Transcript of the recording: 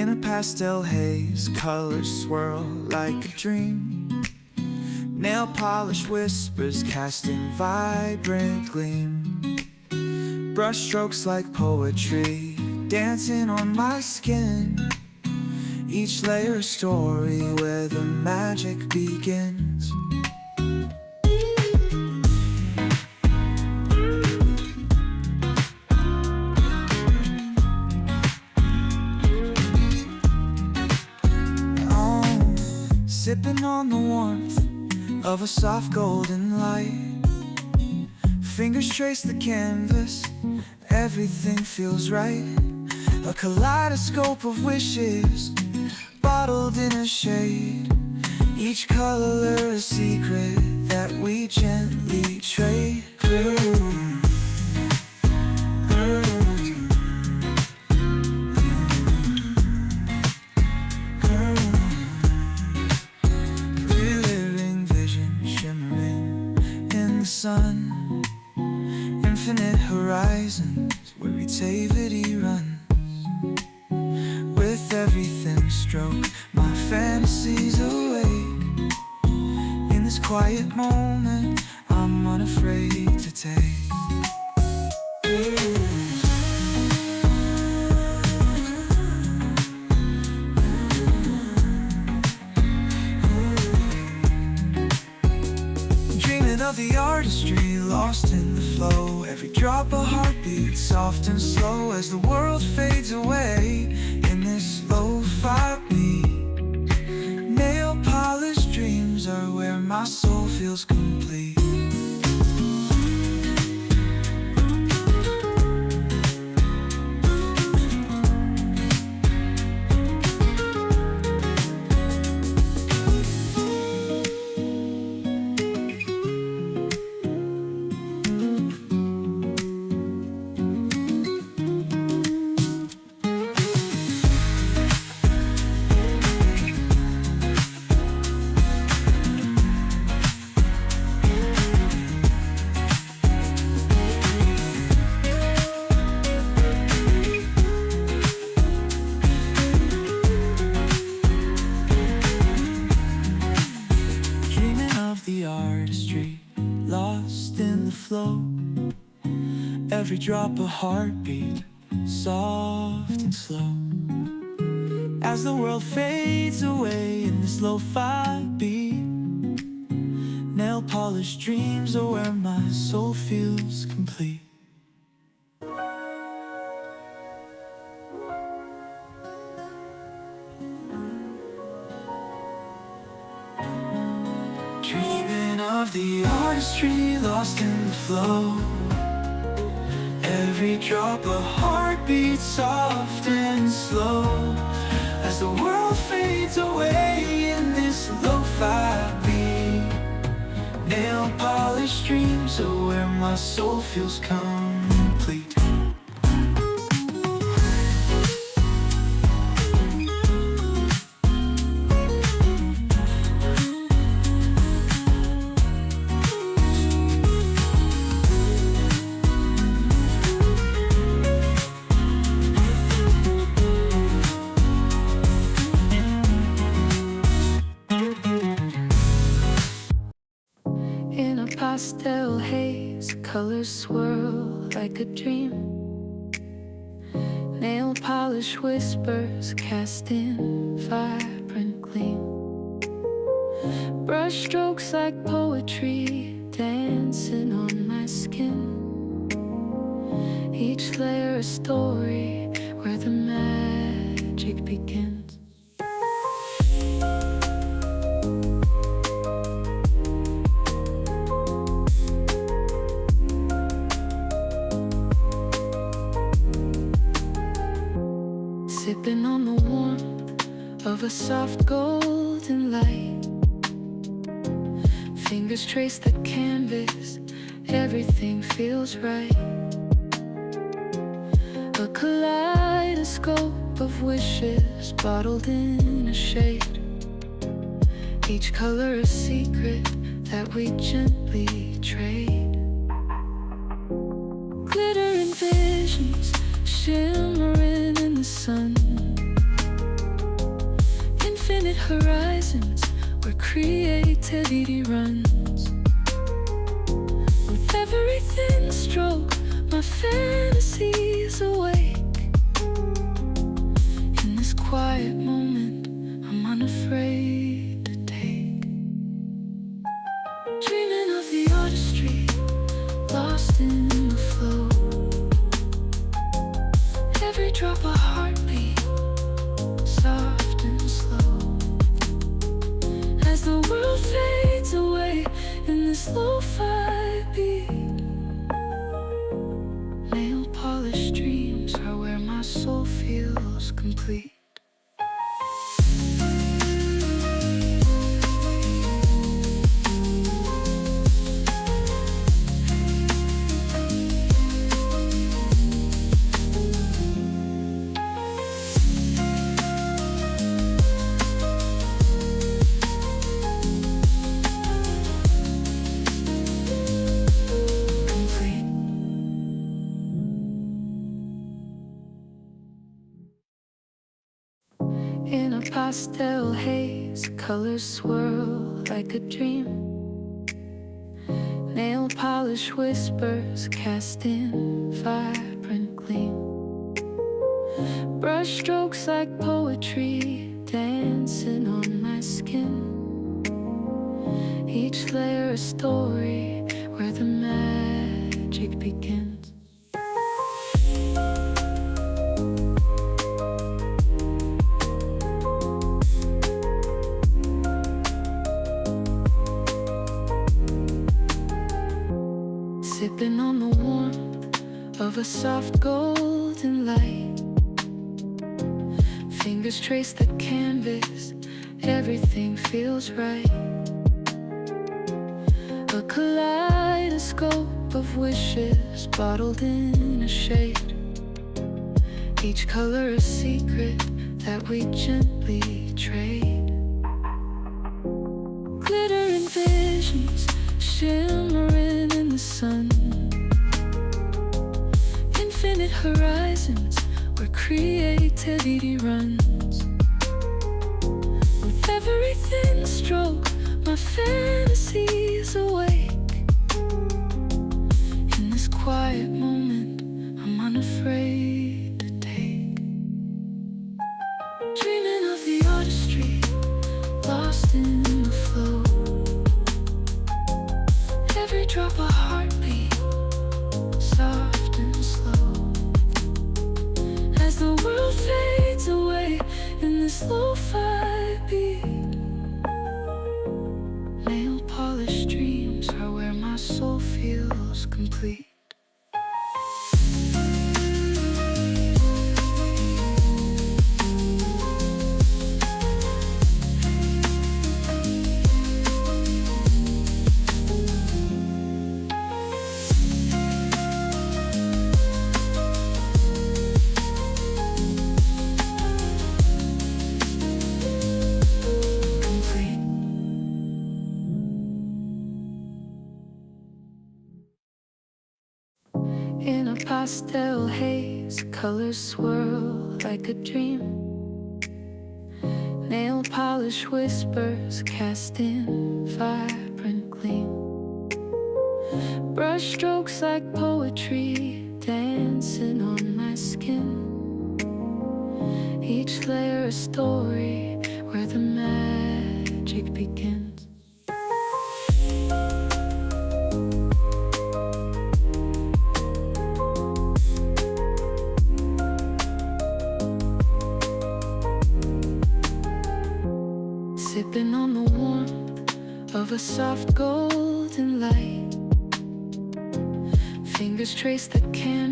In a pastel haze, colors swirl like a dream. Nail polish whispers casting vibrant gleam. Brush strokes like poetry dancing on my skin. Each layer a story where the magic begins. Sipping on the warmth of a soft golden light. Fingers trace the canvas, everything feels right. A kaleidoscope of wishes, bottled in a shade. Each color a secret that we gently trade. Sun, infinite horizons where creativity runs. With every thin stroke, my fantasies awake. In this quiet moment, I'm unafraid to take. Of the artistry, lost in the flow. Every drop a heartbeat, soft and slow. As the world fades away in this lo-fi beat. Nail polish dreams are where my soul feels complete. Lost in the flow, every drop a heartbeat, soft and slow. As the world fades away in this lo-fi beat, nail polish dreams are where my soul feels complete. Dreaming of the artistry, lost in the flow. Every drop a heartbeat, soft and slow. As the world fades away in this lo-fi beat, nail polish dreams are where my soul feels complete. Pastel haze, colors swirl like a dream. Nail polish whispers cast in vibrant gleam. Brush strokes like poetry dancing on my skin. Each layer a story where the magic begins. Sipping on the warmth of a soft golden light. Fingers trace the canvas, everything feels right. A kaleidoscope of wishes bottled in a shade. Each color a secret that we gently trade. Glittering visions shimmering in the sun. horizons where creativity runs. With every thin stroke, my fantasies awake. In this quiet moment, I'm unafraid to take. Dreaming of the artistry, lost in the flow. Every drop a heartbeat, soft and slow. As the world fades away in this lo-fi beat, nail polish dreams are where my soul feels complete. In a pastel haze, colors swirl like a dream. Nail polish whispers cast in vibrant gleam. Brush strokes like poetry dancing on my skin. Each layer a story where the magic begins. Sipping on the warmth of a soft golden light. Fingers trace the canvas, everything feels right. A kaleidoscope of wishes bottled in a shade. Each color a secret that we gently trade. Glittering visions shimmering in the sun. Infinite horizons where creativity runs. With every thin stroke, my fantasies awake. In this quiet moment, I'm unafraid to take. Dreaming of the artistry, lost in the flow. Every drop a heartbeat, soft and slow. As the world fades away in this lo-fi beat, nail polish dreams are where my soul feels complete. In a pastel haze, colors swirl like a dream. Nail polish whispers cast in vibrant gleam. Brush strokes like poetry dancing on my skin. Each layer a story where the magic begins. Sipping on the warmth of a soft golden light. Fingers trace the canvas.